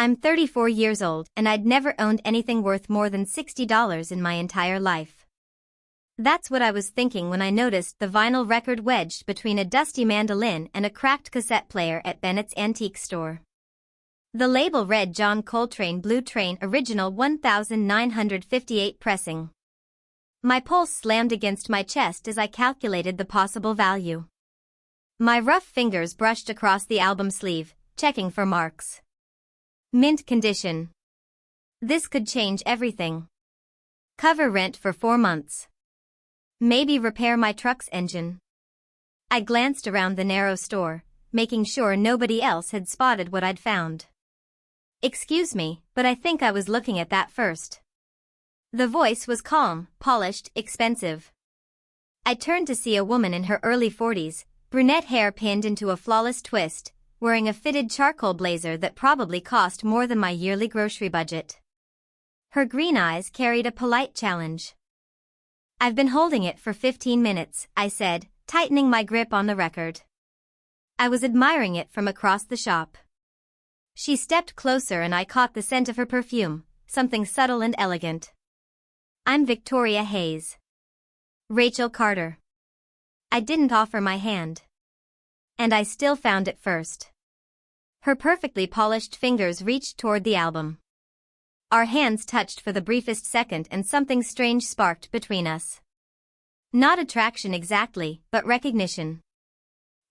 I'm 34 years old and I'd never owned anything worth more than $60 in my entire life. That's what I was thinking when I noticed the vinyl record wedged between a dusty mandolin and a cracked cassette player at Bennett's antique store. The label read John Coltrane Blue Train Original 1958 pressing. My pulse slammed against my chest as I calculated the possible value. My rough fingers brushed across the album sleeve, checking for marks. Mint condition. This could change everything. Cover rent for 4 months. Maybe repair my truck's engine. I glanced around the narrow store, making sure nobody else had spotted what I'd found. Excuse me, but I think I was looking at that first. The voice was calm, polished, expensive. I turned to see a woman in her early 40s, brunette hair pinned into a flawless twist, wearing a fitted charcoal blazer that probably cost more than my yearly grocery budget. Her green eyes carried a polite challenge. I've been holding it for 15 minutes, I said, tightening my grip on the record. I was admiring it from across the shop. She stepped closer and I caught the scent of her perfume, something subtle and elegant. I'm Victoria Hayes. Rachel Carter. I didn't offer my hand. And I still found it first. Her perfectly polished fingers reached toward the album. Our hands touched for the briefest second and something strange sparked between us. Not attraction exactly, but recognition.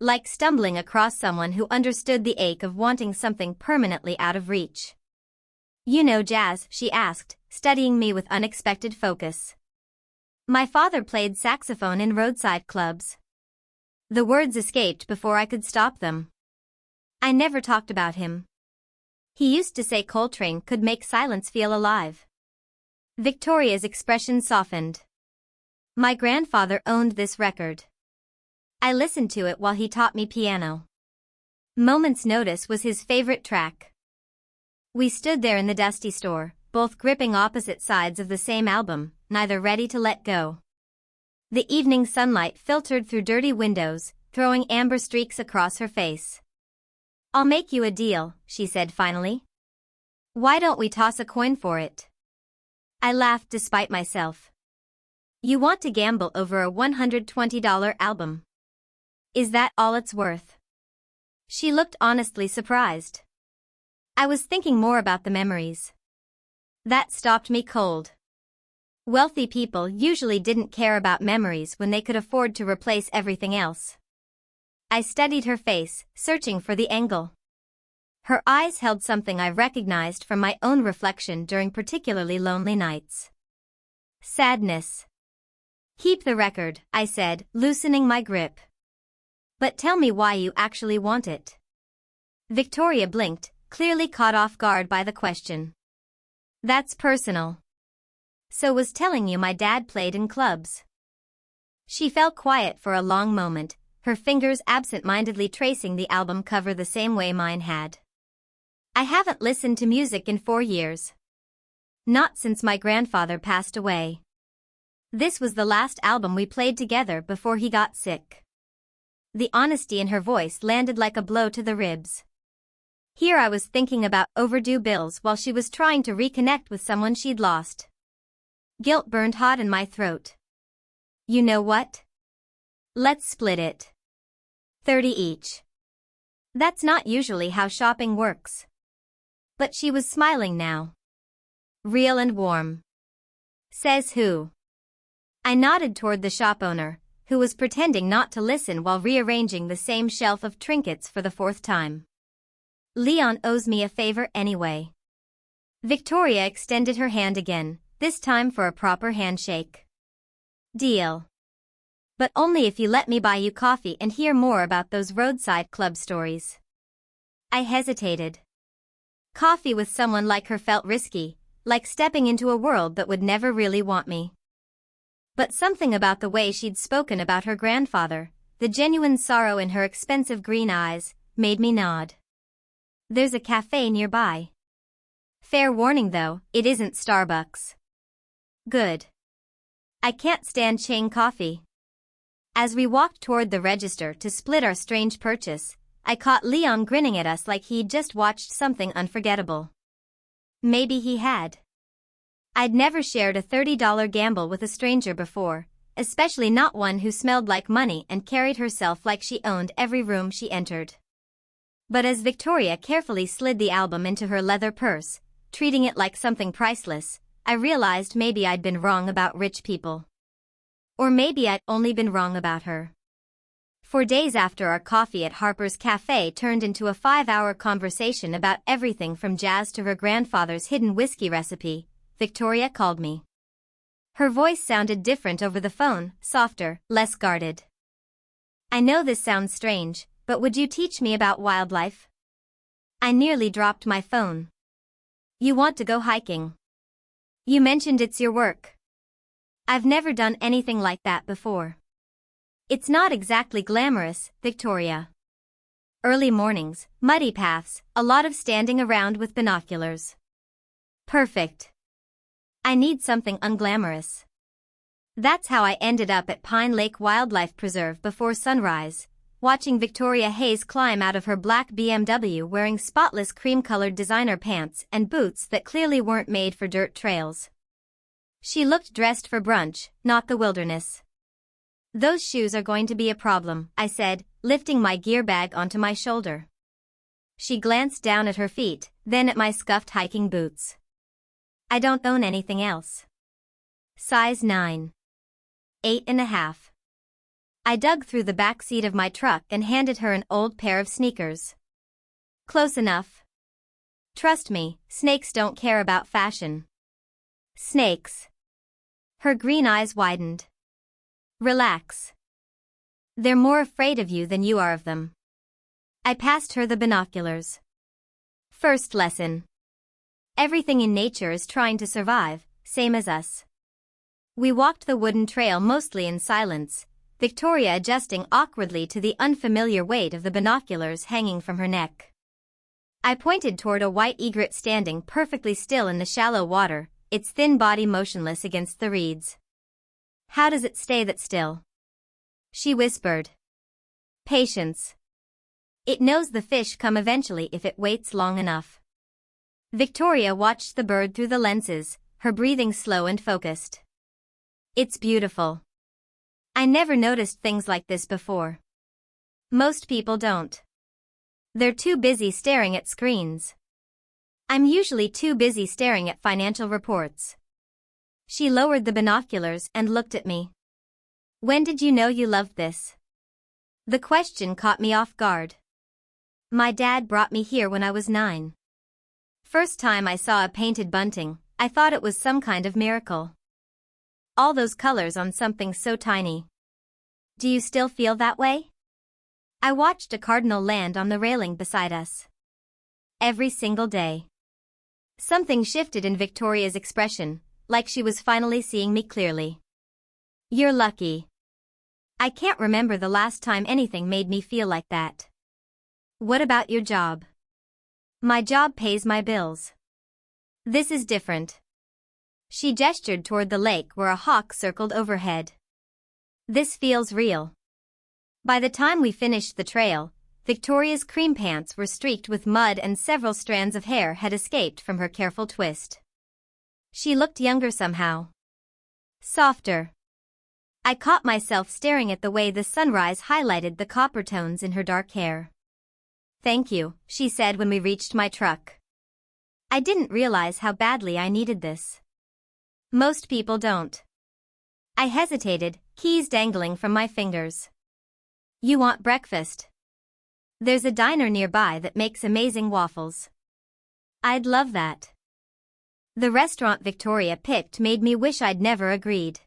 Like stumbling across someone who understood the ache of wanting something permanently out of reach. You know jazz, she asked, studying me with unexpected focus. My father played saxophone in roadside clubs. The words escaped before I could stop them. I never talked about him. He used to say Coltrane could make silence feel alive. Victoria's expression softened. My grandfather owned this record. I listened to it while he taught me piano. Moment's Notice was his favorite track. We stood there in the dusty store, both gripping opposite sides of the same album, neither ready to let go. The evening sunlight filtered through dirty windows, throwing amber streaks across her face. I'll make you a deal, she said finally. Why don't we toss a coin for it? I laughed despite myself. You want to gamble over a $120 album? Is that all it's worth? She looked honestly surprised. I was thinking more about the memories. That stopped me cold. Wealthy people usually didn't care about memories when they could afford to replace everything else. I studied her face, searching for the angle. Her eyes held something I recognized from my own reflection during particularly lonely nights. Sadness. Keep the record, I said, loosening my grip. But tell me why you actually want it. Victoria blinked, clearly caught off guard by the question. That's personal. So was telling you my dad played in clubs. She fell quiet for a long moment, her fingers absent-mindedly tracing the album cover the same way mine had. I haven't listened to music in 4 years. Not since my grandfather passed away. This was the last album we played together before he got sick. The honesty in her voice landed like a blow to the ribs. Here I was thinking about overdue bills while she was trying to reconnect with someone she'd lost. Guilt burned hot in my throat. You know what? Let's split it. 30 each. That's not usually how shopping works. But she was smiling now. Real and warm. Says who? I nodded toward the shop owner, who was pretending not to listen while rearranging the same shelf of trinkets for the 4th time. Leon owes me a favor anyway. Victoria extended her hand again, this time for a proper handshake. Deal. But only if you let me buy you coffee and hear more about those roadside club stories. I hesitated. Coffee with someone like her felt risky, like stepping into a world that would never really want me. But something about the way she'd spoken about her grandfather, the genuine sorrow in her expensive green eyes, made me nod. There's a cafe nearby. Fair warning though, it isn't Starbucks. Good. I can't stand chain coffee. As we walked toward the register to split our strange purchase, I caught Leon grinning at us like he'd just watched something unforgettable. Maybe he had. I'd never shared a $30 gamble with a stranger before, especially not one who smelled like money and carried herself like she owned every room she entered. But as Victoria carefully slid the album into her leather purse, treating it like something priceless, I realized maybe I'd been wrong about rich people. Or maybe I'd only been wrong about her. For days after our coffee at Harper's Cafe turned into a 5-hour conversation about everything from jazz to her grandfather's hidden whiskey recipe, Victoria called me. Her voice sounded different over the phone, softer, less guarded. I know this sounds strange, but would you teach me about wildlife? I nearly dropped my phone. You want to go hiking? You mentioned it's your work. I've never done anything like that before. It's not exactly glamorous, Victoria. Early mornings, muddy paths, a lot of standing around with binoculars. Perfect. I need something unglamorous. That's how I ended up at Pine Lake Wildlife Preserve before sunrise, watching Victoria Hayes climb out of her black BMW wearing spotless cream-colored designer pants and boots that clearly weren't made for dirt trails. She looked dressed for brunch, not the wilderness. Those shoes are going to be a problem, I said, lifting my gear bag onto my shoulder. She glanced down at her feet, then at my scuffed hiking boots. I don't own anything else. Size 9. 8.5. I dug through the back seat of my truck and handed her an old pair of sneakers. Close enough. Trust me, snakes don't care about fashion. Snakes. Her green eyes widened. Relax. They're more afraid of you than you are of them. I passed her the binoculars. First lesson. Everything in nature is trying to survive, same as us. We walked the wooden trail mostly in silence, Victoria adjusting awkwardly to the unfamiliar weight of the binoculars hanging from her neck. I pointed toward a white egret standing perfectly still in the shallow water, its thin body motionless against the reeds. How does it stay that still? She whispered. Patience. It knows the fish come eventually if it waits long enough. Victoria watched the bird through the lenses, her breathing slow and focused. It's beautiful. I never noticed things like this before. Most people don't. They're too busy staring at screens. I'm usually too busy staring at financial reports. She lowered the binoculars and looked at me. When did you know you loved this? The question caught me off guard. My dad brought me here when I was 9. First time I saw a painted bunting, I thought it was some kind of miracle. All those colors on something so tiny. Do you still feel that way? I watched a cardinal land on the railing beside us. Every single day. Something shifted in Victoria's expression, like she was finally seeing me clearly. You're lucky. I can't remember the last time anything made me feel like that. What about your job? My job pays my bills. This is different. She gestured toward the lake where a hawk circled overhead. This feels real. By the time we finished the trail, Victoria's cream pants were streaked with mud and several strands of hair had escaped from her careful twist. She looked younger somehow. Softer. I caught myself staring at the way the sunrise highlighted the copper tones in her dark hair. Thank you, she said when we reached my truck. I didn't realize how badly I needed this. Most people don't. I hesitated, keys dangling from my fingers. You want breakfast? There's a diner nearby that makes amazing waffles. I'd love that. The restaurant Victoria picked made me wish I'd never agreed.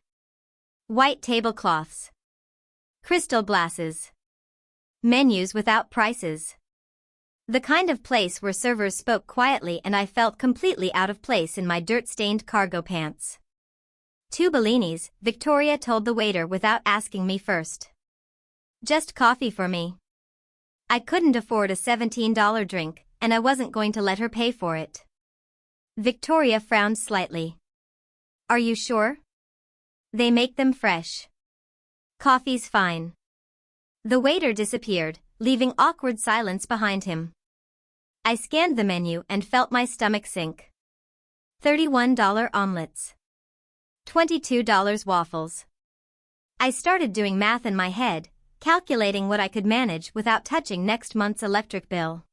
White tablecloths. Crystal glasses. Menus without prices. The kind of place where servers spoke quietly and I felt completely out of place in my dirt-stained cargo pants. 2 Bellinis, Victoria told the waiter without asking me first. Just coffee for me. I couldn't afford a $17 drink, and I wasn't going to let her pay for it. Victoria frowned slightly. Are you sure? They make them fresh. Coffee's fine. The waiter disappeared, leaving awkward silence behind him. I scanned the menu and felt my stomach sink. $31 omelets. $22 waffles. I started doing math in my head, calculating what I could manage without touching next month's electric bill.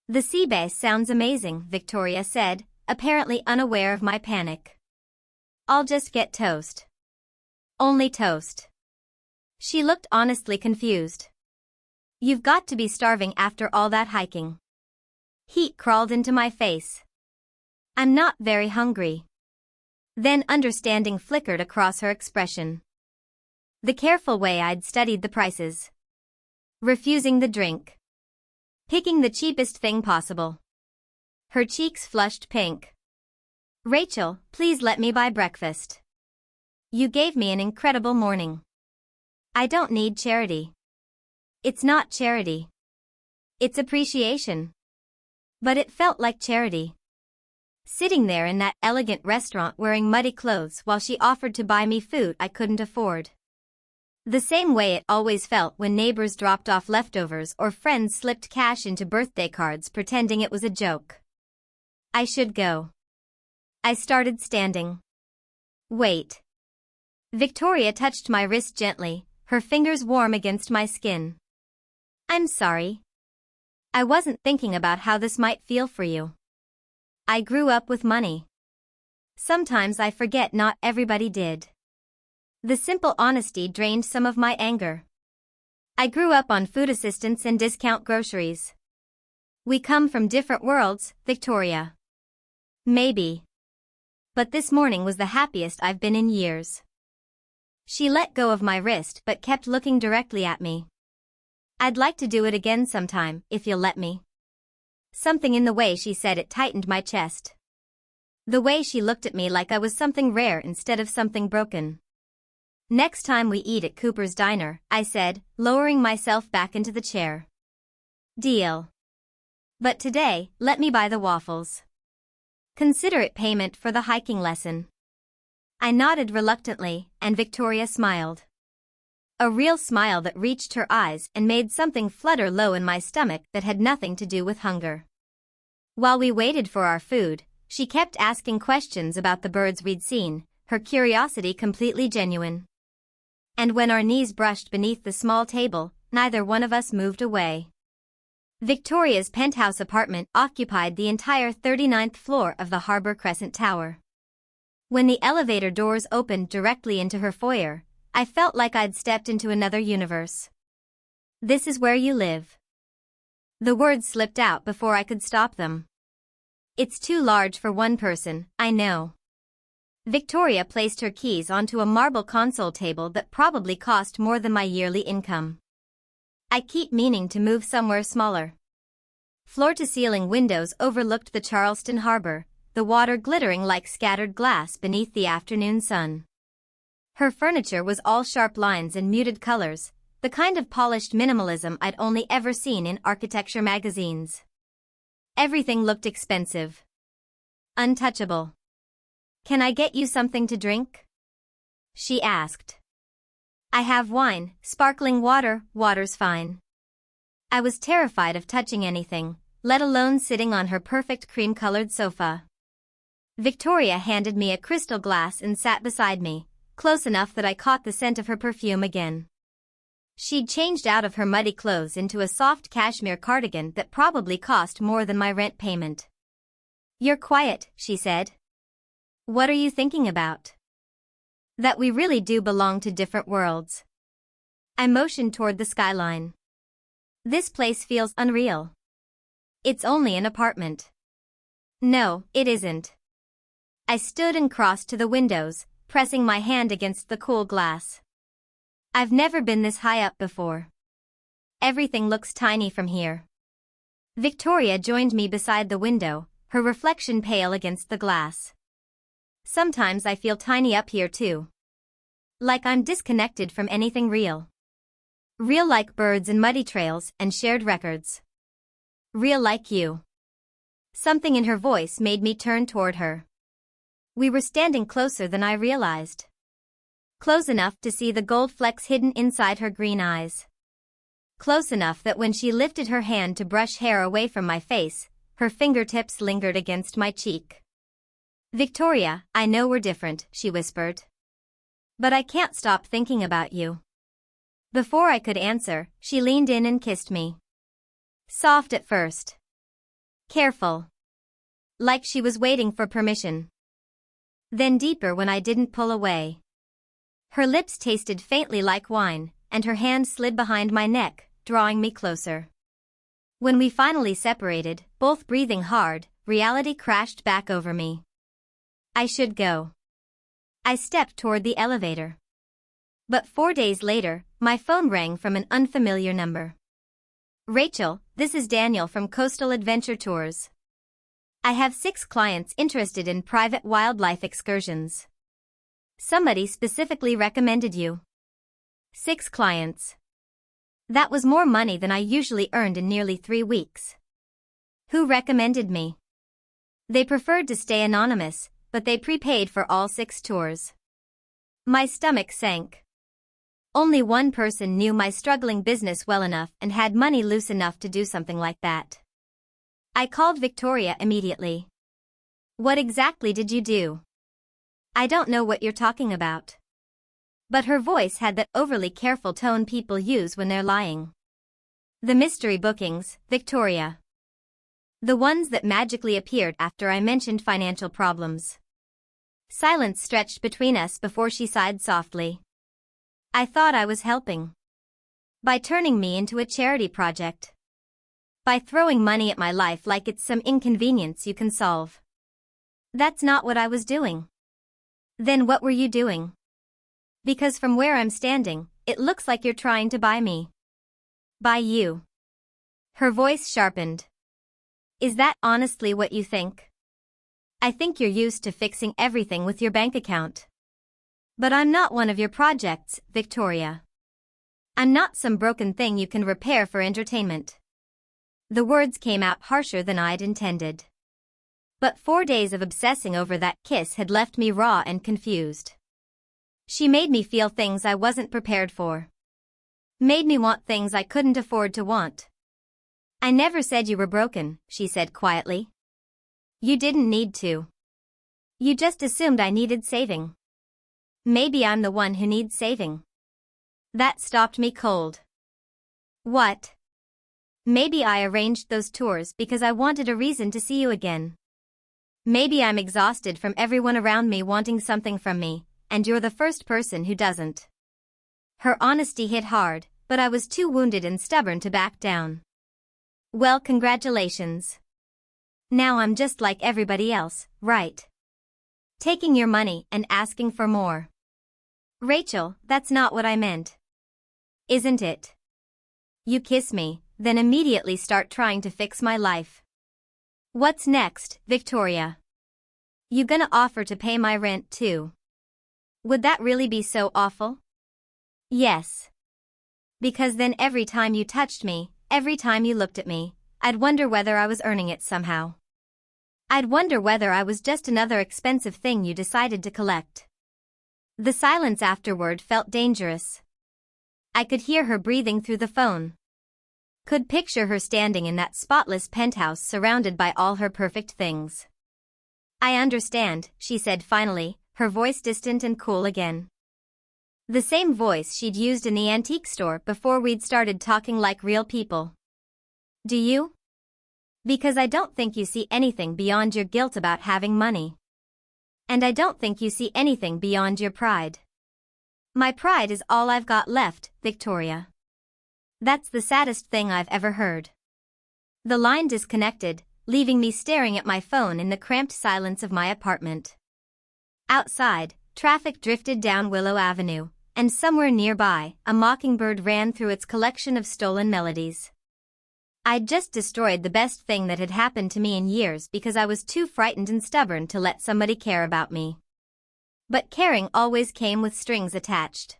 The sea base sounds amazing, Victoria said, apparently unaware of my panic. I'll just get toast. Only toast. She looked honestly confused. You've got to be starving after all that hiking. Heat crawled into my face. I'm not very hungry. Then understanding flickered across her expression. The careful way I'd studied the prices. Refusing the drink. Picking the cheapest thing possible. Her cheeks flushed pink. Rachel, please let me buy breakfast. You gave me an incredible morning. I don't need charity. It's not charity. It's appreciation. But it felt like charity. Sitting there in that elegant restaurant wearing muddy clothes while she offered to buy me food I couldn't afford. The same way it always felt when neighbors dropped off leftovers or friends slipped cash into birthday cards pretending it was a joke. I should go. I started standing. Wait. Victoria touched my wrist gently, her fingers warm against my skin. I'm sorry. I wasn't thinking about how this might feel for you. I grew up with money. Sometimes I forget not everybody did. The simple honesty drained some of my anger. I grew up on food assistance and discount groceries. We come from different worlds, Victoria. Maybe. But this morning was the happiest I've been in years. She let go of my wrist but kept looking directly at me. I'd like to do it again sometime, if you'll let me. Something in the way she said it tightened my chest. The way she looked at me like I was something rare instead of something broken. Next time we eat at Cooper's Diner, I said, lowering myself back into the chair. Deal. But today, let me buy the waffles. Consider it payment for the hiking lesson. I nodded reluctantly, and Victoria smiled. A real smile that reached her eyes and made something flutter low in my stomach that had nothing to do with hunger. While we waited for our food, she kept asking questions about the birds we'd seen, her curiosity completely genuine. And when our knees brushed beneath the small table, neither one of us moved away. Victoria's penthouse apartment occupied the entire 39th floor of the Harbor Crescent Tower. When the elevator doors opened directly into her foyer, I felt like I'd stepped into another universe. This is where you live. The words slipped out before I could stop them. It's too large for one person, I know. Victoria placed her keys onto a marble console table that probably cost more than my yearly income. I keep meaning to move somewhere smaller. Floor-to-ceiling windows overlooked the Charleston harbor, the water glittering like scattered glass beneath the afternoon sun. Her furniture was all sharp lines and muted colors, the kind of polished minimalism I'd only ever seen in architecture magazines. Everything looked expensive. Untouchable. Can I get you something to drink? She asked. I have wine, sparkling water, water's fine. I was terrified of touching anything, let alone sitting on her perfect cream-colored sofa. Victoria handed me a crystal glass and sat beside me, close enough that I caught the scent of her perfume again. She'd changed out of her muddy clothes into a soft cashmere cardigan that probably cost more than my rent payment. You're quiet, she said. What are you thinking about? That we really do belong to different worlds. I motioned toward the skyline. This place feels unreal. It's only an apartment. No, it isn't. I stood and crossed to the windows, pressing my hand against the cool glass. I've never been this high up before. Everything looks tiny from here. Victoria joined me beside the window, her reflection pale against the glass. Sometimes I feel tiny up here too. Like I'm disconnected from anything real. Real like birds and muddy trails and shared records. Real like you. Something in her voice made me turn toward her. We were standing closer than I realized. Close enough to see the gold flecks hidden inside her green eyes. Close enough that when she lifted her hand to brush hair away from my face, her fingertips lingered against my cheek. Victoria, I know we're different, she whispered. But I can't stop thinking about you. Before I could answer, she leaned in and kissed me. Soft at first. Careful. Like she was waiting for permission. Then deeper when I didn't pull away. Her lips tasted faintly like wine, and her hand slid behind my neck, drawing me closer. When we finally separated, both breathing hard, reality crashed back over me. I should go. I stepped toward the elevator. But 4 days later, my phone rang from an unfamiliar number. Rachel, this is Daniel from Coastal Adventure Tours. I have 6 clients interested in private wildlife excursions. Somebody specifically recommended you. 6 clients. That was more money than I usually earned in nearly 3 weeks. Who recommended me? They preferred to stay anonymous, but they prepaid for all 6 tours. My stomach sank. Only one person knew my struggling business well enough and had money loose enough to do something like that. I called Victoria immediately. What exactly did you do? I don't know what you're talking about. But her voice had that overly careful tone people use when they're lying. The mystery bookings, Victoria. The ones that magically appeared after I mentioned financial problems. Silence stretched between us before she sighed softly. I thought I was helping. By turning me into a charity project. By throwing money at my life like it's some inconvenience you can solve. That's not what I was doing. Then what were you doing? Because from where I'm standing, it looks like you're trying to buy me. Buy you. Her voice sharpened. Is that honestly what you think? I think you're used to fixing everything with your bank account. But I'm not one of your projects, Victoria. I'm not some broken thing you can repair for entertainment. The words came out harsher than I'd intended. But 4 days of obsessing over that kiss had left me raw and confused. She made me feel things I wasn't prepared for. Made me want things I couldn't afford to want. I never said you were broken, she said quietly. You didn't need to. You just assumed I needed saving. Maybe I'm the one who needs saving. That stopped me cold. What? Maybe I arranged those tours because I wanted a reason to see you again. Maybe I'm exhausted from everyone around me wanting something from me, and you're the first person who doesn't. Her honesty hit hard, but I was too wounded and stubborn to back down. Well, congratulations. Now I'm just like everybody else, right? Taking your money and asking for more. Rachel, that's not what I meant. Isn't it? You kiss me, then immediately start trying to fix my life. What's next, Victoria? You gonna offer to pay my rent too? Would that really be so awful? Yes. Because then every time you touched me, every time you looked at me, I'd wonder whether I was earning it somehow. I'd wonder whether I was just another expensive thing you decided to collect. The silence afterward felt dangerous. I could hear her breathing through the phone. Could picture her standing in that spotless penthouse surrounded by all her perfect things. I understand, she said finally, her voice distant and cool again. The same voice she'd used in the antique store before we'd started talking like real people. Do you? Because I don't think you see anything beyond your guilt about having money. And I don't think you see anything beyond your pride. My pride is all I've got left, Victoria. That's the saddest thing I've ever heard. The line disconnected, leaving me staring at my phone in the cramped silence of my apartment. Outside, traffic drifted down Willow Avenue, and somewhere nearby, a mockingbird ran through its collection of stolen melodies. I'd just destroyed the best thing that had happened to me in years because I was too frightened and stubborn to let somebody care about me. But caring always came with strings attached.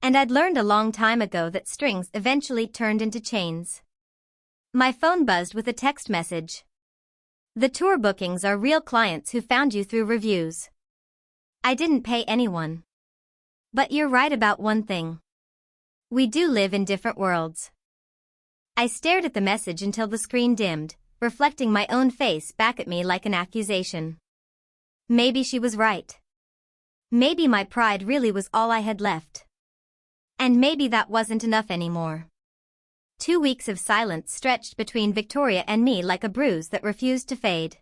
And I'd learned a long time ago that strings eventually turned into chains. My phone buzzed with a text message. The tour bookings are real clients who found you through reviews. I didn't pay anyone. But you're right about one thing. We do live in different worlds. I stared at the message until the screen dimmed, reflecting my own face back at me like an accusation. Maybe she was right. Maybe my pride really was all I had left. And maybe that wasn't enough anymore. 2 weeks of silence stretched between Victoria and me like a bruise that refused to fade.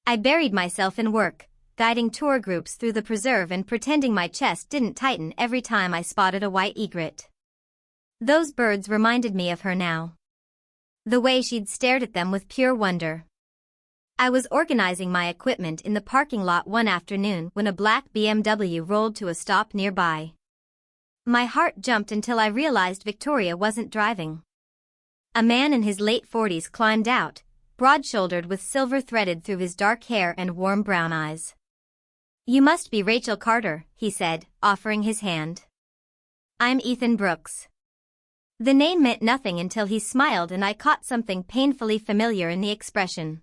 I buried myself in work, guiding tour groups through the preserve and pretending my chest didn't tighten every time I spotted a white egret. Those birds reminded me of her now. The way she'd stared at them with pure wonder. I was organizing my equipment in the parking lot one afternoon when a black BMW rolled to a stop nearby. My heart jumped until I realized Victoria wasn't driving. A man in his late 40s climbed out, broad-shouldered with silver threaded through his dark hair and warm brown eyes. "You must be Rachel Carter," he said, offering his hand. "I'm Ethan Brooks." The name meant nothing until he smiled and I caught something painfully familiar in the expression.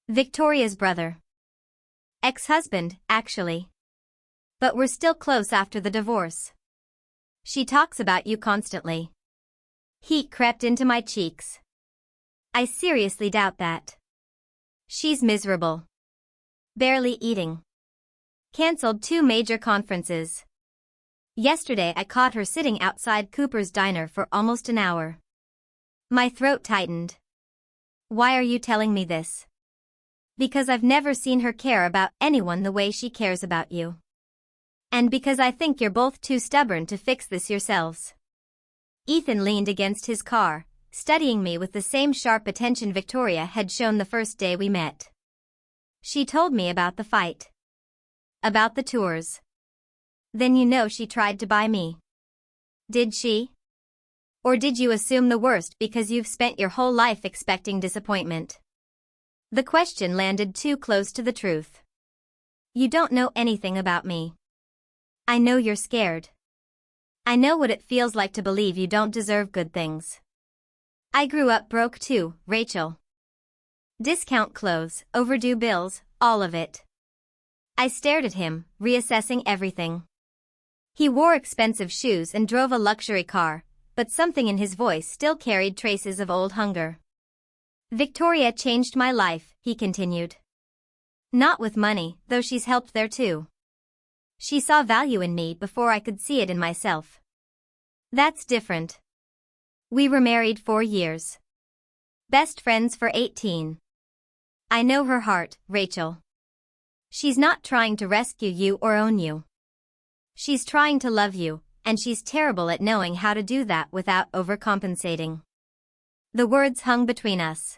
Victoria's brother. Ex-husband, actually. But we're still close after the divorce. She talks about you constantly. Heat crept into my cheeks. I seriously doubt that. She's miserable. Barely eating. Cancelled 2 major conferences. Yesterday I caught her sitting outside Cooper's diner for almost an hour. My throat tightened. Why are you telling me this? Because I've never seen her care about anyone the way she cares about you. And because I think you're both too stubborn to fix this yourselves. Ethan leaned against his car, studying me with the same sharp attention Victoria had shown the first day we met. She told me about the fight. About the tours. Then you know she tried to buy me. Did she? Or did you assume the worst because you've spent your whole life expecting disappointment? The question landed too close to the truth. You don't know anything about me. I know you're scared. I know what it feels like to believe you don't deserve good things. I grew up broke too, Rachel. Discount clothes, overdue bills, all of it. I stared at him, reassessing everything. He wore expensive shoes and drove a luxury car, but something in his voice still carried traces of old hunger. Victoria changed my life, he continued. Not with money, though she's helped there too. She saw value in me before I could see it in myself. That's different. We were married 4 years. Best friends for 18. I know her heart, Rachel. She's not trying to rescue you or own you. She's trying to love you, and she's terrible at knowing how to do that without overcompensating. The words hung between us.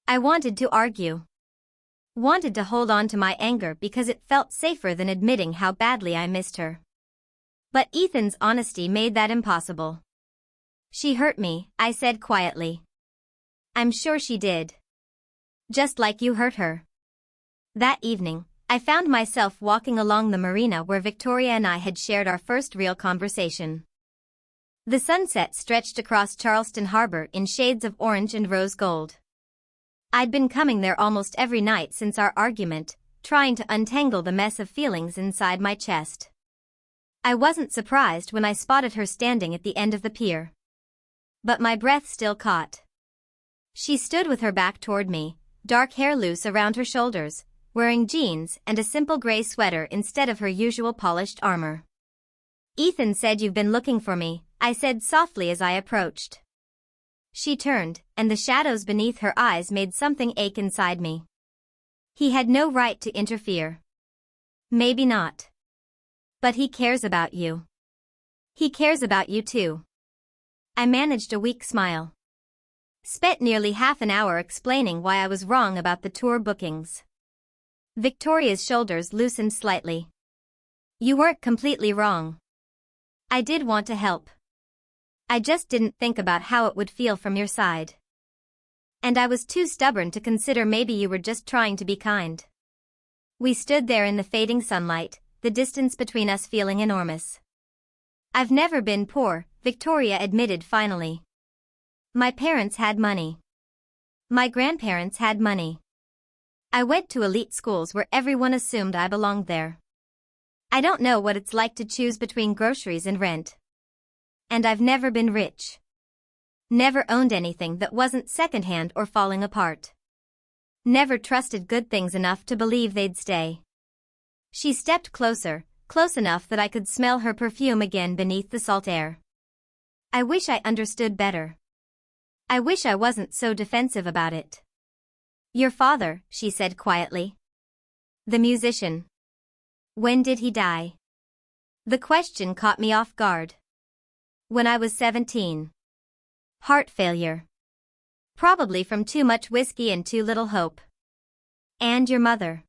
I wanted to argue. Wanted to hold on to my anger because it felt safer than admitting how badly I missed her. But Ethan's honesty made that impossible. She hurt me, I said quietly. I'm sure she did. Just like you hurt her. That evening, I found myself walking along the marina where Victoria and I had shared our first real conversation. The sunset stretched across Charleston Harbor in shades of orange and rose gold. I'd been coming there almost every night since our argument, trying to untangle the mess of feelings inside my chest. I wasn't surprised when I spotted her standing at the end of the pier. But my breath still caught. She stood with her back toward me, dark hair loose around her shoulders, wearing jeans and a simple gray sweater instead of her usual polished armor. Ethan said you've been looking for me, I said softly as I approached. She turned, and the shadows beneath her eyes made something ache inside me. He had no right to interfere. Maybe not. But he cares about you. He cares about you too. I managed a weak smile. Spent nearly half an hour explaining why I was wrong about the tour bookings. Victoria's shoulders loosened slightly. You weren't completely wrong. I did want to help. I just didn't think about how it would feel from your side. And I was too stubborn to consider maybe you were just trying to be kind. We stood there in the fading sunlight, the distance between us feeling enormous. I've never been poor, Victoria admitted finally. My parents had money. My grandparents had money. I went to elite schools where everyone assumed I belonged there. I don't know what it's like to choose between groceries and rent. And I've never been rich. Never owned anything that wasn't secondhand or falling apart. Never trusted good things enough to believe they'd stay. She stepped closer, close enough that I could smell her perfume again beneath the salt air. I wish I understood better. I wish I wasn't so defensive about it. Your father, she said quietly. The musician. When did he die? The question caught me off guard. When I was 17. Heart failure. Probably from too much whiskey and too little hope. And your mother?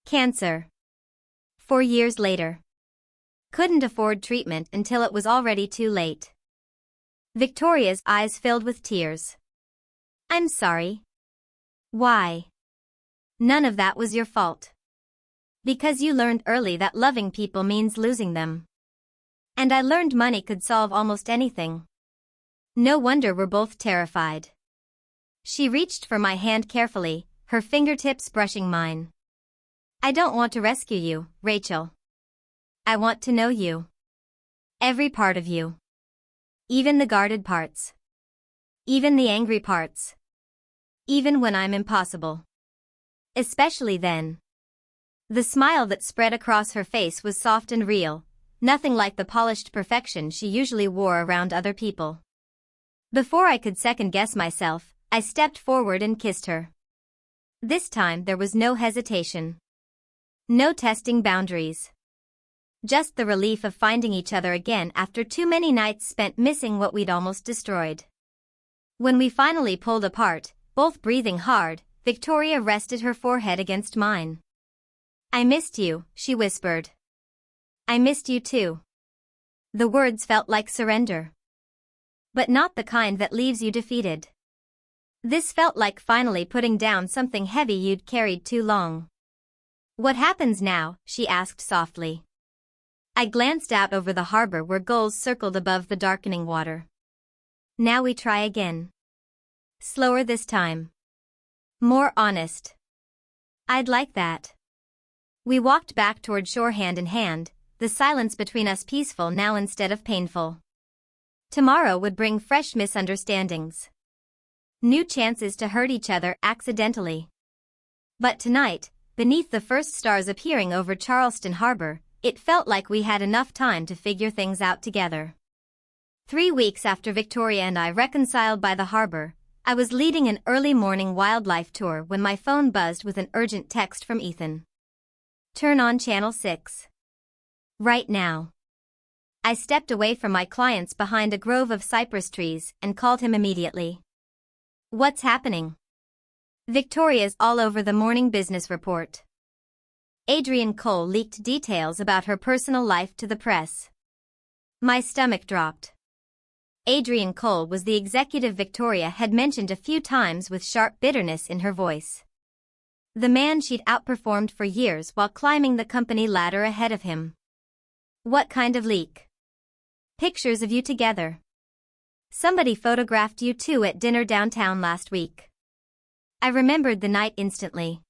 Cancer. 4 years later. Couldn't afford treatment until it was already too late. Victoria's eyes filled with tears. I'm sorry. Why? None of that was your fault. Because you learned early that loving people means losing them. And I learned money could solve almost anything. No wonder we're both terrified. She reached for my hand carefully, her fingertips brushing mine. I don't want to rescue you, Rachel. I want to know you. Every part of you. Even the guarded parts. Even the angry parts. Even when I'm impossible. Especially then. The smile that spread across her face was soft and real, nothing like the polished perfection she usually wore around other people. Before I could second-guess myself, I stepped forward and kissed her. This time there was no hesitation. No testing boundaries. Just the relief of finding each other again after too many nights spent missing what we'd almost destroyed. When we finally pulled apart, both breathing hard, Victoria rested her forehead against mine. I missed you, she whispered. I missed you too. The words felt like surrender. But not the kind that leaves you defeated. This felt like finally putting down something heavy you'd carried too long. What happens now? She asked softly. I glanced out over the harbor where gulls circled above the darkening water. Now we try again. Slower this time. More honest. I'd like that. We walked back toward shore hand in hand, the silence between us peaceful now instead of painful. Tomorrow would bring fresh misunderstandings. New chances to hurt each other accidentally. But tonight, beneath the first stars appearing over Charleston Harbor, it felt like we had enough time to figure things out together. 3 weeks after Victoria and I reconciled by the harbor, I was leading an early morning wildlife tour when my phone buzzed with an urgent text from Ethan. Turn on Channel 6. Right now. I stepped away from my clients behind a grove of cypress trees and called him immediately. What's happening? Victoria's all over the morning business report. Adrienne Cole leaked details about her personal life to the press. My stomach dropped. Adrienne Cole was the executive Victoria had mentioned a few times with sharp bitterness in her voice. The man she'd outperformed for years while climbing the company ladder ahead of him. What kind of leak? Pictures of you together. Somebody photographed you two at dinner downtown last week. I remembered the night instantly.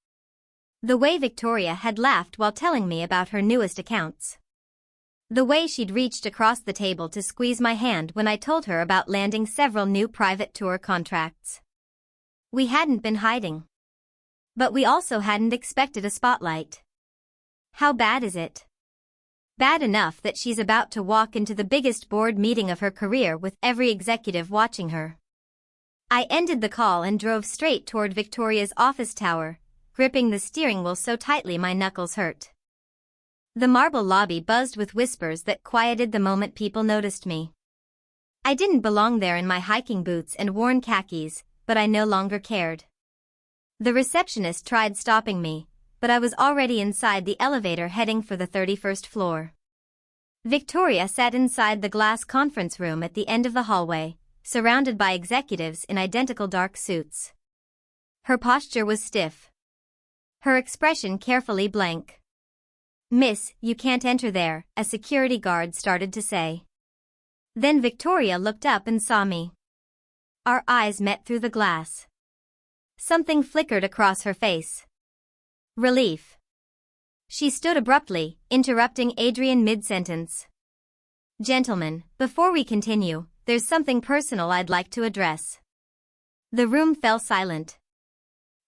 The way Victoria had laughed while telling me about her newest accounts. The way she'd reached across the table to squeeze my hand when I told her about landing several new private tour contracts. We hadn't been hiding. But we also hadn't expected a spotlight. How bad is it? Bad enough that she's about to walk into the biggest board meeting of her career with every executive watching her. I ended the call and drove straight toward Victoria's office tower, gripping the steering wheel so tightly my knuckles hurt. The marble lobby buzzed with whispers that quieted the moment people noticed me. I didn't belong there in my hiking boots and worn khakis, but I no longer cared. The receptionist tried stopping me, but I was already inside the elevator heading for the 31st floor. Victoria sat inside the glass conference room at the end of the hallway, surrounded by executives in identical dark suits. Her posture was stiff. Her expression carefully blank. Miss, you can't enter there, a security guard started to say. Then Victoria looked up and saw me. Our eyes met through the glass. Something flickered across her face. Relief. She stood abruptly, interrupting Adrienne mid-sentence. Gentlemen, before we continue, there's something personal I'd like to address. The room fell silent.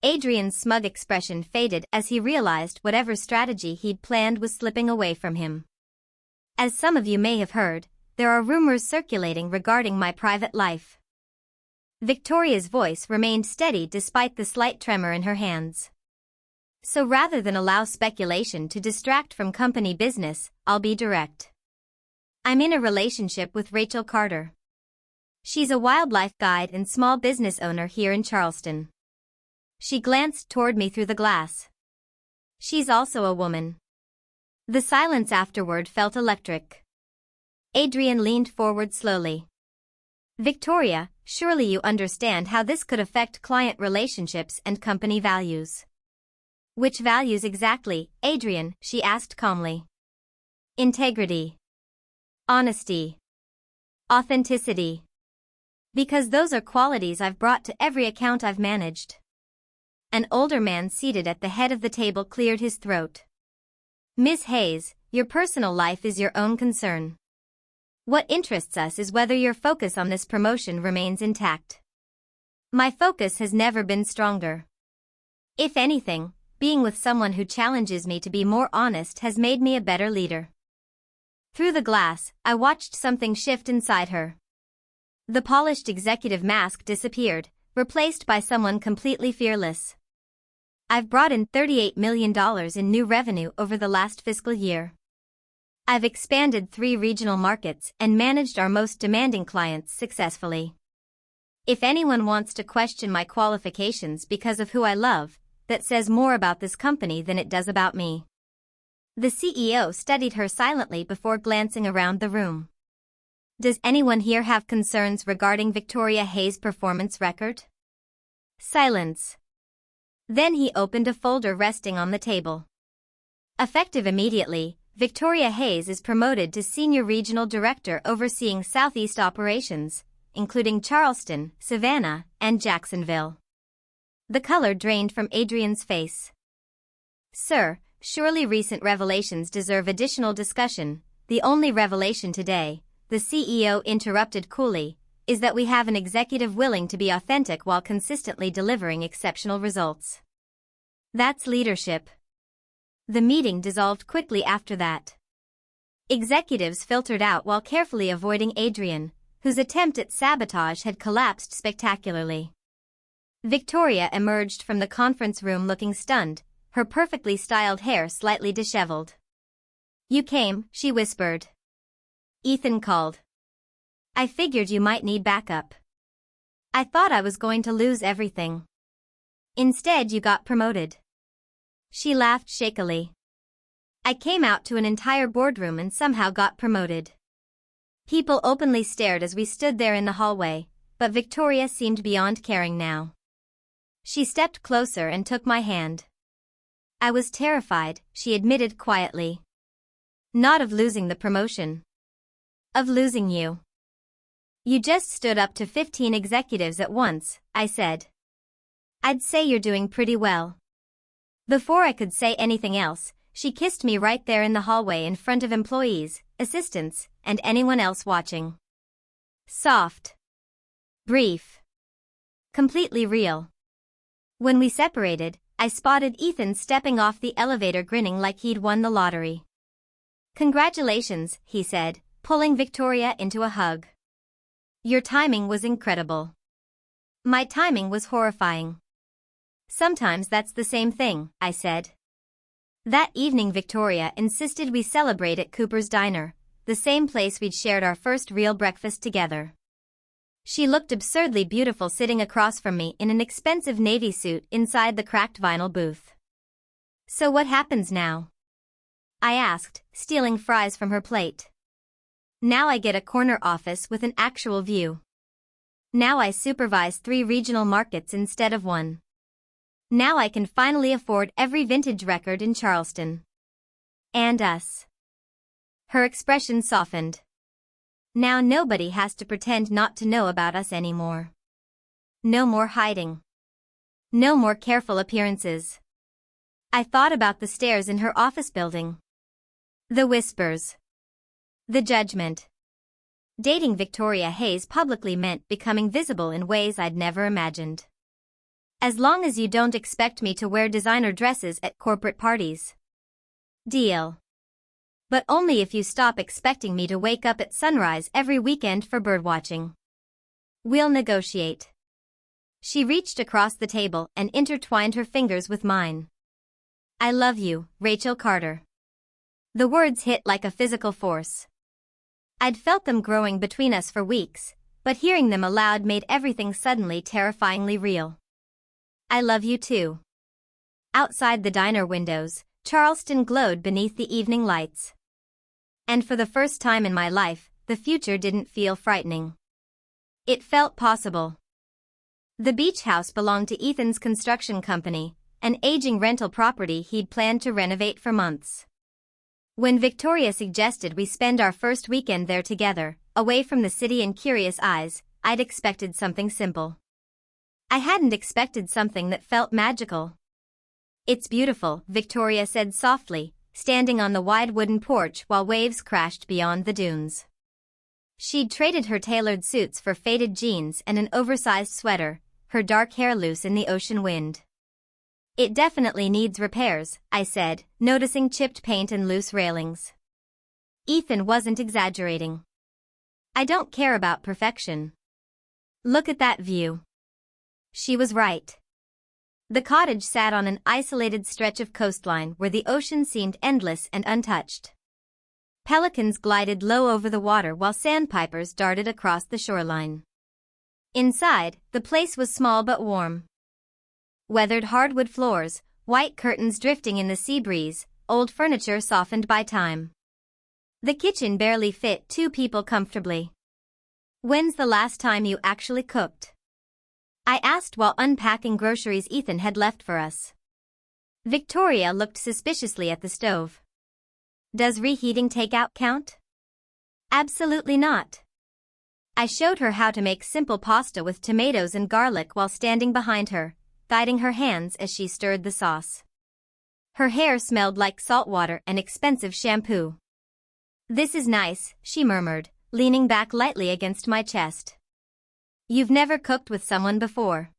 Adrian's smug expression faded as he realized whatever strategy he'd planned was slipping away from him. As some of you may have heard, there are rumors circulating regarding my private life. Victoria's voice remained steady despite the slight tremor in her hands. So rather than allow speculation to distract from company business, I'll be direct. I'm in a relationship with Rachel Carter. She's a wildlife guide and small business owner here in Charleston. She glanced toward me through the glass. She's also a woman. The silence afterward felt electric. Adrian leaned forward slowly. Victoria, surely you understand how this could affect client relationships and company values. Which values exactly, Adrian? She asked calmly. Integrity. Honesty. Authenticity. Because those are qualities I've brought to every account I've managed. An older man seated at the head of the table cleared his throat. Miss Hayes, your personal life is your own concern. What interests us is whether your focus on this promotion remains intact. My focus has never been stronger. If anything, being with someone who challenges me to be more honest has made me a better leader. Through the glass, I watched something shift inside her. The polished executive mask disappeared, replaced by someone completely fearless. I've brought in $38 million in new revenue over the last fiscal year. I've expanded 3 regional markets and managed our most demanding clients successfully. If anyone wants to question my qualifications because of who I love, that says more about this company than it does about me. The CEO studied her silently before glancing around the room. Does anyone here have concerns regarding Victoria Hayes' performance record? Silence. Then he opened a folder resting on the table. Effective immediately, Victoria Hayes is promoted to Senior Regional Director overseeing Southeast operations, including Charleston, Savannah, and Jacksonville. The color drained from Adrian's face. Sir, surely recent revelations deserve additional discussion. The only revelation today, the CEO interrupted coolly, is that we have an executive willing to be authentic while consistently delivering exceptional results. That's leadership. The meeting dissolved quickly after that. Executives filtered out while carefully avoiding Adrian, whose attempt at sabotage had collapsed spectacularly. Victoria emerged from the conference room looking stunned, her perfectly styled hair slightly disheveled. You came, she whispered. Ethan called. I figured you might need backup. I thought I was going to lose everything. Instead you got promoted. She laughed shakily. I came out to an entire boardroom and somehow got promoted. People openly stared as we stood there in the hallway, but Victoria seemed beyond caring now. She stepped closer and took my hand. I was terrified, she admitted quietly. Not of losing the promotion. Of losing you. You just stood up to 15 executives at once, I said. I'd say you're doing pretty well. Before I could say anything else, she kissed me right there in the hallway in front of employees, assistants, and anyone else watching. Soft. Brief. Completely real. When we separated, I spotted Ethan stepping off the elevator grinning like he'd won the lottery. Congratulations, he said, pulling Victoria into a hug. Your timing was incredible. My timing was horrifying. Sometimes that's the same thing, I said. That evening Victoria insisted we celebrate at Cooper's Diner, the same place we'd shared our first real breakfast together. She looked absurdly beautiful sitting across from me in an expensive navy suit inside the cracked vinyl booth. So what happens now? I asked, stealing fries from her plate. Now I get a corner office with an actual view. Now I supervise 3 regional markets instead of 1. Now I can finally afford every vintage record in Charleston. And us. Her expression softened. Now nobody has to pretend not to know about us anymore. No more hiding. No more careful appearances. I thought about the stairs in her office building. The whispers. The judgment. Dating Victoria Hayes publicly meant becoming visible in ways I'd never imagined. As long as you don't expect me to wear designer dresses at corporate parties. Deal. But only if you stop expecting me to wake up at sunrise every weekend for birdwatching. We'll negotiate. She reached across the table and intertwined her fingers with mine. I love you, Rachel Carter. The words hit like a physical force. I'd felt them growing between us for weeks, but hearing them aloud made everything suddenly terrifyingly real. I love you too. Outside the diner windows, Charleston glowed beneath the evening lights. And for the first time in my life, the future didn't feel frightening. It felt possible. The beach house belonged to Ethan's construction company, an aging rental property he'd planned to renovate for months. When Victoria suggested we spend our first weekend there together, away from the city and curious eyes, I'd expected something simple. I hadn't expected something that felt magical. It's beautiful, Victoria said softly, standing on the wide wooden porch while waves crashed beyond the dunes. She'd traded her tailored suits for faded jeans and an oversized sweater, her dark hair loose in the ocean wind. It definitely needs repairs, I said, noticing chipped paint and loose railings. Ethan wasn't exaggerating. I don't care about perfection. Look at that view. She was right. The cottage sat on an isolated stretch of coastline where the ocean seemed endless and untouched. Pelicans glided low over the water while sandpipers darted across the shoreline. Inside, the place was small but warm. Weathered hardwood floors, white curtains drifting in the sea breeze, old furniture softened by time. The kitchen barely fit 2 people comfortably. When's the last time you actually cooked? I asked while unpacking groceries Ethan had left for us. Victoria looked suspiciously at the stove. Does reheating takeout count? Absolutely not. I showed her how to make simple pasta with tomatoes and garlic while standing behind her, guiding her hands as she stirred the sauce. Her hair smelled like salt water and expensive shampoo. This is nice, she murmured, leaning back lightly against my chest. You've never cooked with someone before.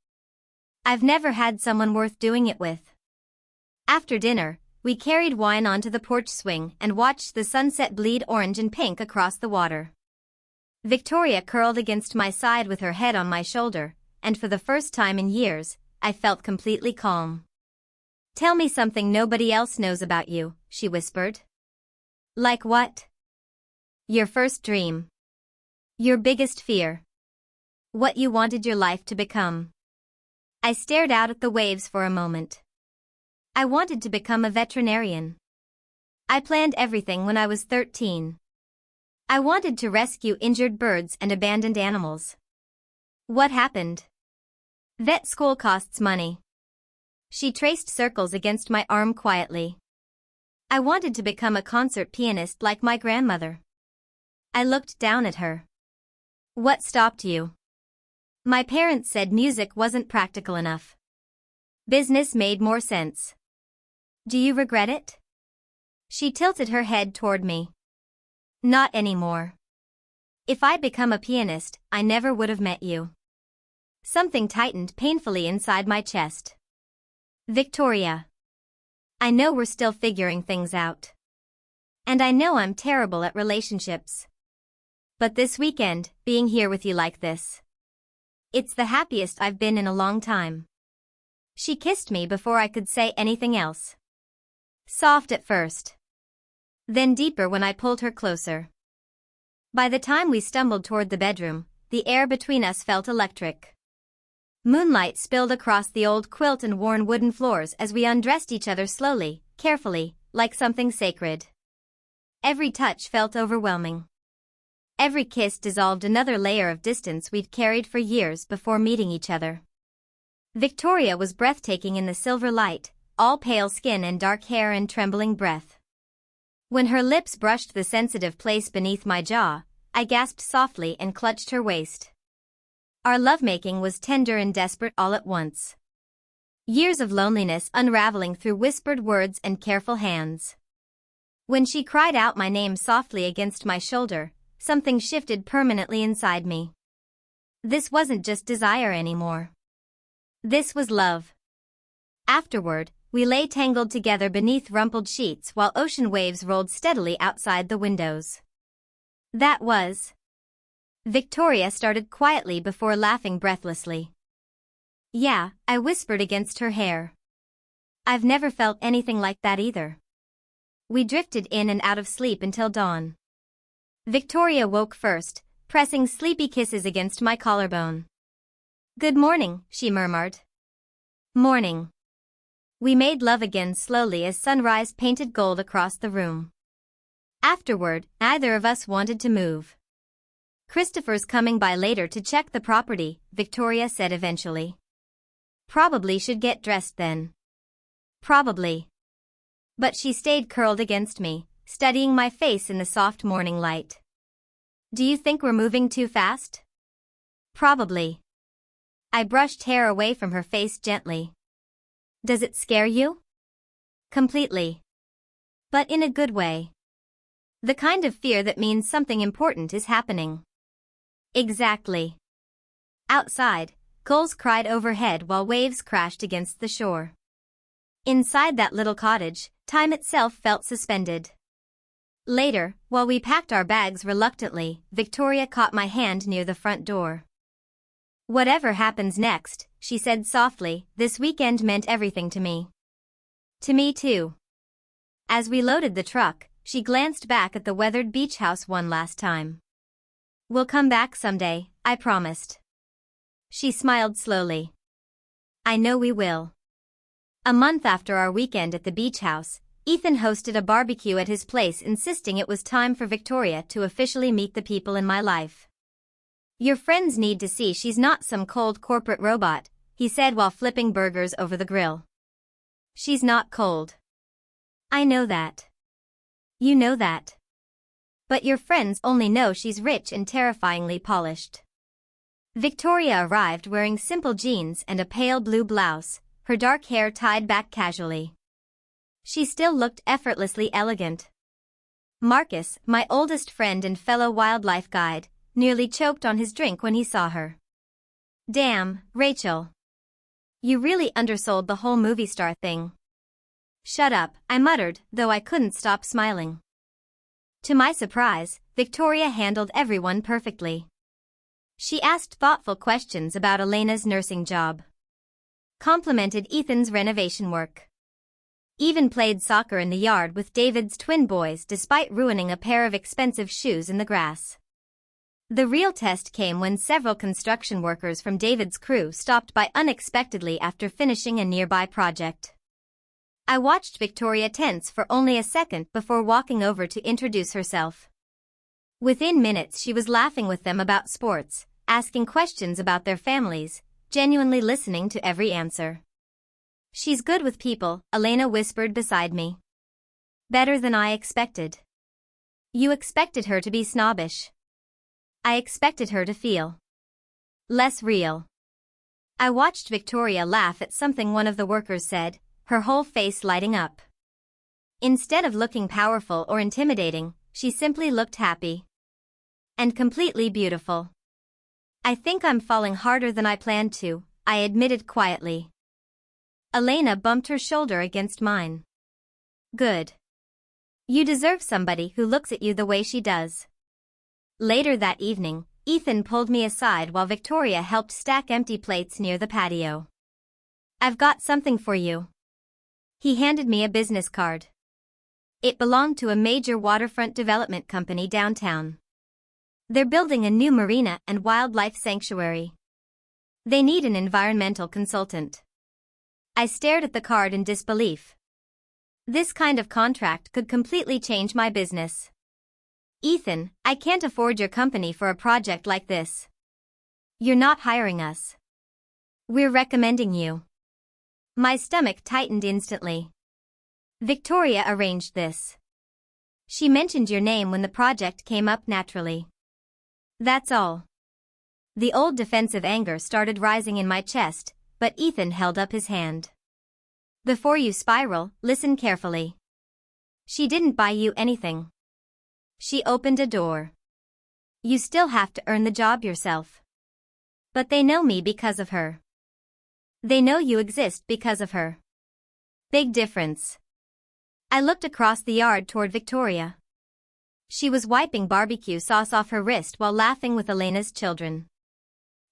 I've never had someone worth doing it with. After dinner, we carried wine onto the porch swing and watched the sunset bleed orange and pink across the water. Victoria curled against my side with her head on my shoulder, and for the first time in years, I felt completely calm. Tell me something nobody else knows about you, she whispered. Like what? Your first dream. Your biggest fear. What you wanted your life to become. I stared out at the waves for a moment. I wanted to become a veterinarian. I planned everything when I was 13. I wanted to rescue injured birds and abandoned animals. What happened? Vet school costs money. She traced circles against my arm quietly. I wanted to become a concert pianist like my grandmother. I looked down at her. What stopped you? My parents said music wasn't practical enough. Business made more sense. Do you regret it? She tilted her head toward me. Not anymore. If I'd become a pianist, I never would have met you. Something tightened painfully inside my chest. Victoria. I know we're still figuring things out. And I know I'm terrible at relationships. But this weekend, being here with you like this. It's the happiest I've been in a long time. She kissed me before I could say anything else. Soft at first. Then deeper when I pulled her closer. By the time we stumbled toward the bedroom, the air between us felt electric. Moonlight spilled across the old quilt and worn wooden floors as we undressed each other slowly, carefully, like something sacred. Every touch felt overwhelming. Every kiss dissolved another layer of distance we'd carried for years before meeting each other. Victoria was breathtaking in the silver light, all pale skin and dark hair and trembling breath. When her lips brushed the sensitive place beneath my jaw, I gasped softly and clutched her waist. Our lovemaking was tender and desperate all at once. Years of loneliness unraveling through whispered words and careful hands. When she cried out my name softly against my shoulder, something shifted permanently inside me. This wasn't just desire anymore. This was love. Afterward, we lay tangled together beneath rumpled sheets while ocean waves rolled steadily outside the windows. That was. Victoria started quietly before laughing breathlessly. Yeah, I whispered against her hair. I've never felt anything like that either. We drifted in and out of sleep until dawn. Victoria woke first, pressing sleepy kisses against my collarbone. Good morning, she murmured. Morning. We made love again slowly as sunrise painted gold across the room. Afterward, neither of us wanted to move. Christopher's coming by later to check the property, Victoria said eventually. Probably should get dressed then. Probably. But she stayed curled against me, studying my face in the soft morning light. Do you think we're moving too fast? Probably. I brushed hair away from her face gently. Does it scare you? Completely. But in a good way. The kind of fear that means something important is happening. Exactly. Outside, gulls cried overhead while waves crashed against the shore. Inside that little cottage, time itself felt suspended. Later, while we packed our bags reluctantly, Victoria caught my hand near the front door. Whatever happens next, she said softly, this weekend meant everything to me. To me too. As we loaded the truck, she glanced back at the weathered beach house one last time. We'll come back someday, I promised. She smiled slowly. I know we will. A month after our weekend at the beach house, Ethan hosted a barbecue at his place, insisting it was time for Victoria to officially meet the people in my life. Your friends need to see she's not some cold corporate robot, he said while flipping burgers over the grill. She's not cold. I know that. You know that. But your friends only know she's rich and terrifyingly polished. Victoria arrived wearing simple jeans and a pale blue blouse, her dark hair tied back casually. She still looked effortlessly elegant. Marcus, my oldest friend and fellow wildlife guide, nearly choked on his drink when he saw her. Damn, Rachel. You really undersold the whole movie star thing. Shut up, I muttered, though I couldn't stop smiling. To my surprise, Victoria handled everyone perfectly. She asked thoughtful questions about Elena's nursing job. Complimented Ethan's renovation work. Even played soccer in the yard with David's twin boys despite ruining a pair of expensive shoes in the grass. The real test came when several construction workers from David's crew stopped by unexpectedly after finishing a nearby project. I watched Victoria tense for only a second before walking over to introduce herself. Within minutes she was laughing with them about sports, asking questions about their families, genuinely listening to every answer. She's good with people, Elena whispered beside me. Better than I expected. You expected her to be snobbish. I expected her to feel less real. I watched Victoria laugh at something one of the workers said, her whole face lighting up. Instead of looking powerful or intimidating, she simply looked happy. And completely beautiful. I think I'm falling harder than I planned to, I admitted quietly. Elena bumped her shoulder against mine. Good. You deserve somebody who looks at you the way she does. Later that evening, Ethan pulled me aside while Victoria helped stack empty plates near the patio. I've got something for you. He handed me a business card. It belonged to a major waterfront development company downtown. They're building a new marina and wildlife sanctuary. They need an environmental consultant. I stared at the card in disbelief. This kind of contract could completely change my business. Ethan, I can't afford your company for a project like this. You're not hiring us. We're recommending you. My stomach tightened instantly. Victoria arranged this. She mentioned your name when the project came up naturally. That's all. The old defensive anger started rising in my chest, but Ethan held up his hand. Before you spiral, listen carefully. She didn't buy you anything. She opened a door. You still have to earn the job yourself. But they know me because of her. They know you exist because of her. Big difference. I looked across the yard toward Victoria. She was wiping barbecue sauce off her wrist while laughing with Elena's children.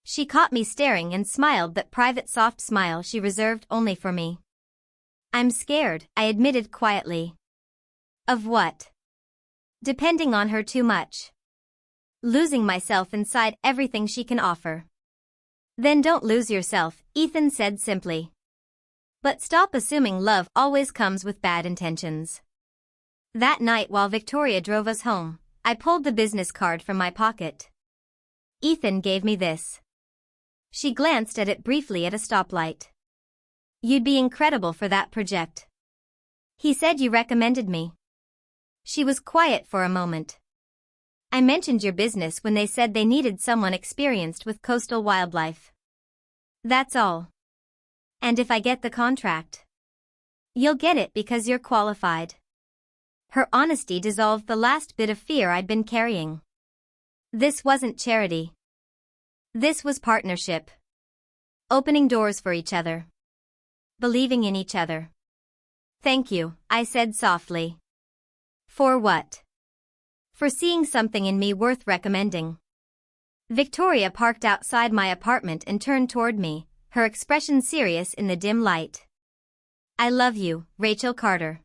She caught me staring and smiled that private soft smile she reserved only for me. I'm scared, I admitted quietly. Of what? Depending on her too much. Losing myself inside everything she can offer. Then don't lose yourself, Ethan said simply. But stop assuming love always comes with bad intentions. That night while Victoria drove us home, I pulled the business card from my pocket. Ethan gave me this. She glanced at it briefly at a stoplight. You'd be incredible for that project. He said you recommended me. She was quiet for a moment. I mentioned your business when they said they needed someone experienced with coastal wildlife. That's all. And if I get the contract? You'll get it because you're qualified. Her honesty dissolved the last bit of fear I'd been carrying. This wasn't charity. This was partnership. Opening doors for each other. Believing in each other. Thank you, I said softly. For what? For seeing something in me worth recommending. Victoria parked outside my apartment and turned toward me, her expression serious in the dim light. I love you, Rachel Carter.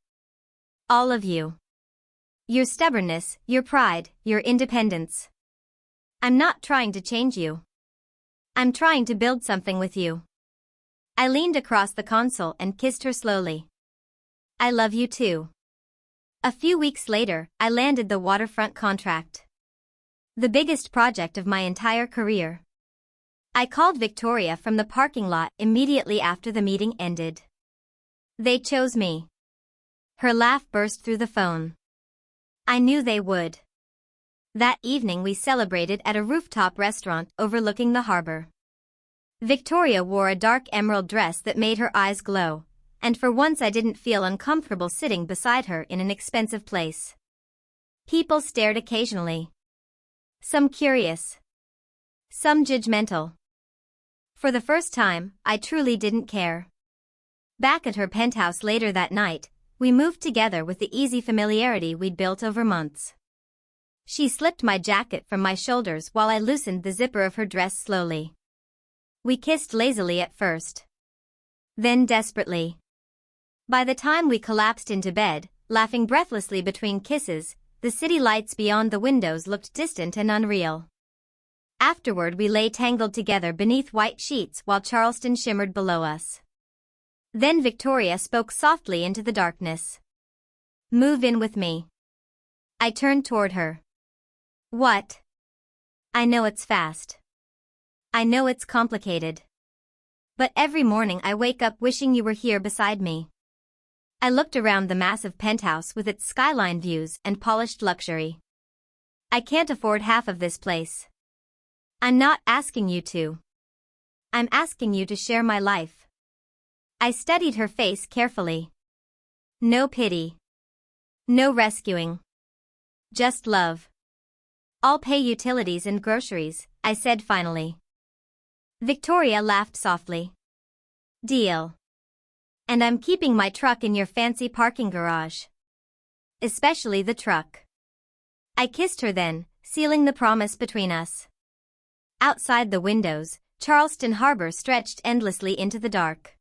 All of you. Your stubbornness, your pride, your independence. I'm not trying to change you. I'm trying to build something with you. I leaned across the console and kissed her slowly. I love you too. A few weeks later, I landed the waterfront contract. The biggest project of my entire career. I called Victoria from the parking lot immediately after the meeting ended. They chose me. Her laugh burst through the phone. I knew they would. That evening we celebrated at a rooftop restaurant overlooking the harbor. Victoria wore a dark emerald dress that made her eyes glow, and for once I didn't feel uncomfortable sitting beside her in an expensive place. People stared occasionally. Some curious. Some judgmental. For the first time, I truly didn't care. Back at her penthouse later that night, we moved together with the easy familiarity we'd built over months. She slipped my jacket from my shoulders while I loosened the zipper of her dress slowly. We kissed lazily at first. Then desperately. By the time we collapsed into bed, laughing breathlessly between kisses, the city lights beyond the windows looked distant and unreal. Afterward we lay tangled together beneath white sheets while Charleston shimmered below us. Then Victoria spoke softly into the darkness. Move in with me. I turned toward her. What? I know it's fast. I know it's complicated. But every morning I wake up wishing you were here beside me. I looked around the massive penthouse with its skyline views and polished luxury. I can't afford half of this place. I'm not asking you to. I'm asking you to share my life. I studied her face carefully. No pity. No rescuing. Just love. I'll pay utilities and groceries, I said finally. Victoria laughed softly. Deal. And I'm keeping my truck in your fancy parking garage. Especially the truck. I kissed her then, sealing the promise between us. Outside the windows, Charleston Harbor stretched endlessly into the dark.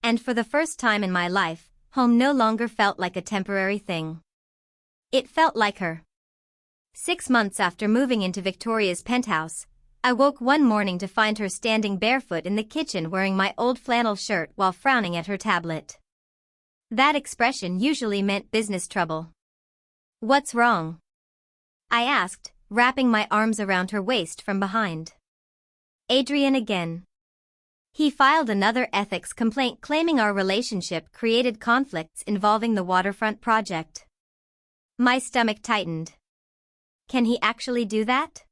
And for the first time in my life, home no longer felt like a temporary thing. It felt like her. 6 months after moving into Victoria's penthouse, I woke one morning to find her standing barefoot in the kitchen wearing my old flannel shirt while frowning at her tablet. That expression usually meant business trouble. What's wrong? I asked, wrapping my arms around her waist from behind. Adrian again. He filed another ethics complaint claiming our relationship created conflicts involving the waterfront project. My stomach tightened. Can he actually do that?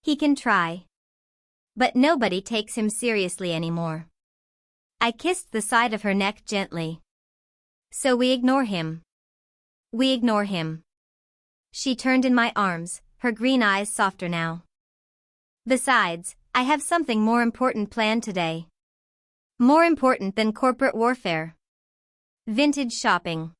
He can try. But nobody takes him seriously anymore. I kissed the side of her neck gently. So we ignore him. We ignore him. She turned in my arms, her green eyes softer now. Besides, I have something more important planned today. More important than corporate warfare. Vintage shopping.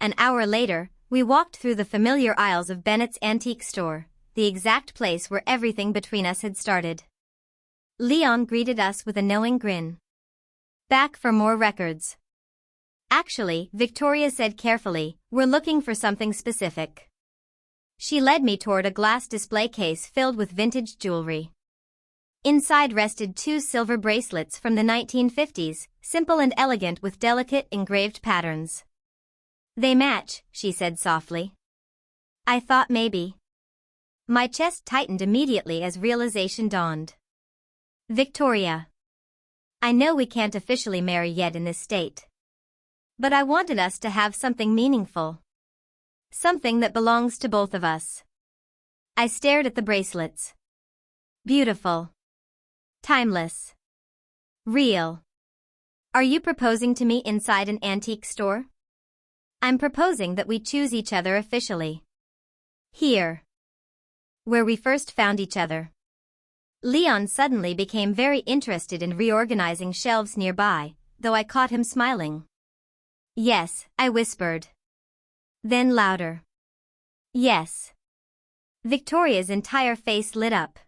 An hour later, we walked through the familiar aisles of Bennett's antique store, the exact place where everything between us had started. Leon greeted us with a knowing grin. Back for more records. Actually, Victoria said carefully, we're looking for something specific. She led me toward a glass display case filled with vintage jewelry. Inside rested 2 silver bracelets from the 1950s, simple and elegant with delicate engraved patterns. They match, she said softly. I thought maybe. My chest tightened immediately as realization dawned. Victoria. I know we can't officially marry yet in this state. But I wanted us to have something meaningful. Something that belongs to both of us. I stared at the bracelets. Beautiful. Timeless. Real. Are you proposing to me inside an antique store? I'm proposing that we choose each other officially. Here. Where we first found each other. Leon suddenly became very interested in reorganizing shelves nearby, though I caught him smiling. Yes, I whispered. Then louder. Yes. Victoria's entire face lit up.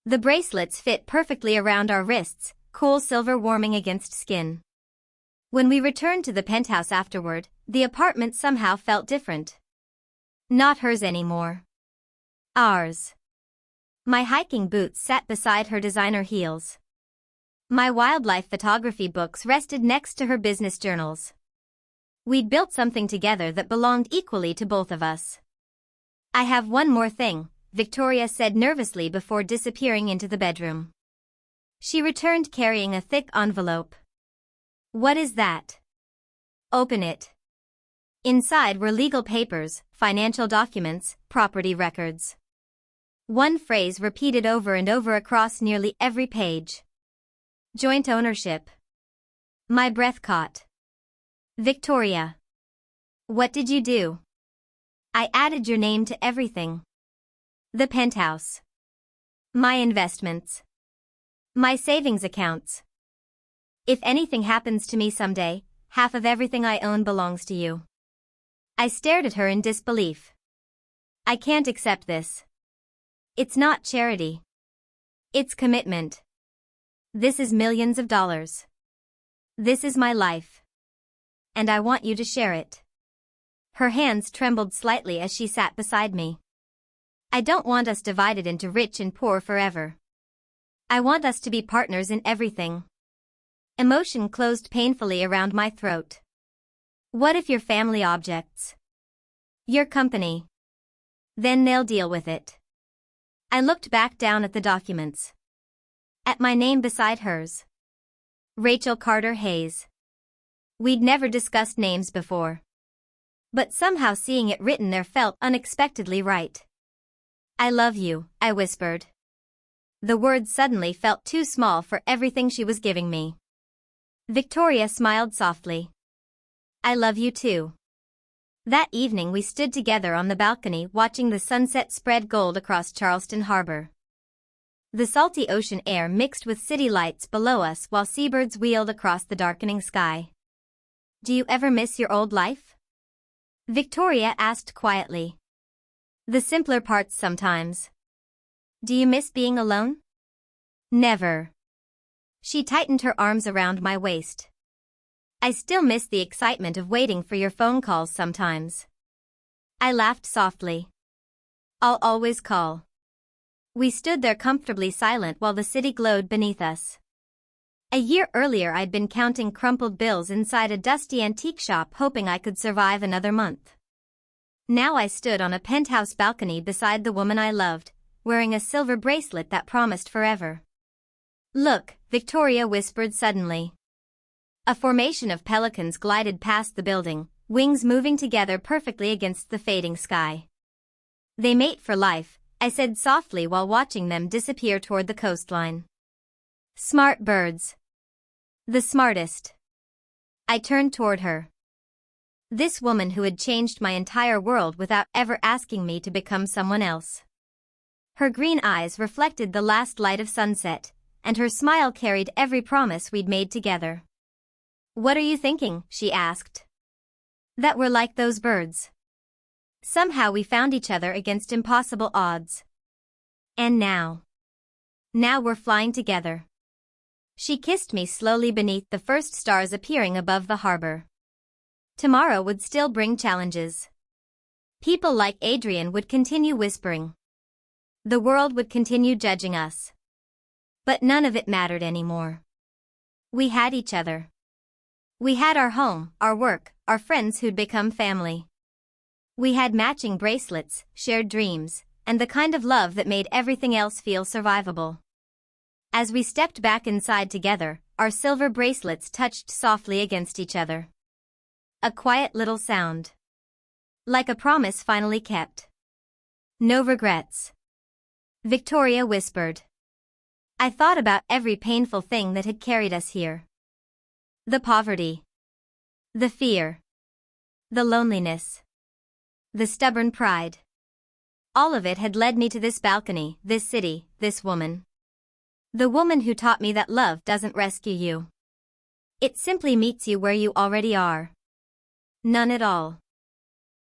The bracelets fit perfectly around our wrists, cool silver warming against skin. When we returned to the penthouse afterward, the apartment somehow felt different. Not hers anymore. Ours. My hiking boots sat beside her designer heels. My wildlife photography books rested next to her business journals. We'd built something together that belonged equally to both of us. I have one more thing, Victoria said nervously before disappearing into the bedroom. She returned carrying a thick envelope. What is that? Open it. Inside were legal papers, financial documents, property records. One phrase repeated over and over across nearly every page. Joint ownership. My breath caught. Victoria. What did you do? I added your name to everything. The penthouse. My investments. My savings accounts. If anything happens to me someday, half of everything I own belongs to you. I stared at her in disbelief. I can't accept this. It's not charity. It's commitment. This is millions of dollars. This is my life. And I want you to share it. Her hands trembled slightly as she sat beside me. I don't want us divided into rich and poor forever. I want us to be partners in everything. Emotion closed painfully around my throat. What if your family objects? Your company. Then they'll deal with it. I looked back down at the documents. At my name beside hers. Rachel Carter Hayes. We'd never discussed names before. But somehow seeing it written there felt unexpectedly right. I love you, I whispered. The words suddenly felt too small for everything she was giving me. Victoria smiled softly. I love you too. That evening we stood together on the balcony watching the sunset spread gold across Charleston Harbor. The salty ocean air mixed with city lights below us while seabirds wheeled across the darkening sky. Do you ever miss your old life? Victoria asked quietly. The simpler parts sometimes. Do you miss being alone? Never. She tightened her arms around my waist. I still miss the excitement of waiting for your phone calls sometimes. I laughed softly. I'll always call. We stood there comfortably silent while the city glowed beneath us. A year earlier I'd been counting crumpled bills inside a dusty antique shop hoping I could survive another month. Now I stood on a penthouse balcony beside the woman I loved, wearing a silver bracelet that promised forever. Look, Victoria whispered suddenly. A formation of pelicans glided past the building, wings moving together perfectly against the fading sky. They mate for life, I said softly while watching them disappear toward the coastline. Smart birds. The smartest. I turned toward her. This woman who had changed my entire world without ever asking me to become someone else. Her green eyes reflected the last light of sunset, and her smile carried every promise we'd made together. "What are you thinking?" she asked. "That we're like those birds. Somehow we found each other against impossible odds. And now we're flying together." She kissed me slowly beneath the first stars appearing above the harbor. Tomorrow would still bring challenges. People like Adrian would continue whispering. The world would continue judging us. But none of it mattered anymore. We had each other. We had our home, our work, our friends who'd become family. We had matching bracelets, shared dreams, and the kind of love that made everything else feel survivable. As we stepped back inside together, our silver bracelets touched softly against each other. A quiet little sound. Like a promise finally kept. "No regrets," Victoria whispered. I thought about every painful thing that had carried us here. The poverty. The fear. The loneliness. The stubborn pride. All of it had led me to this balcony, this city, this woman. The woman who taught me that love doesn't rescue you. It simply meets you where you already are. None at all.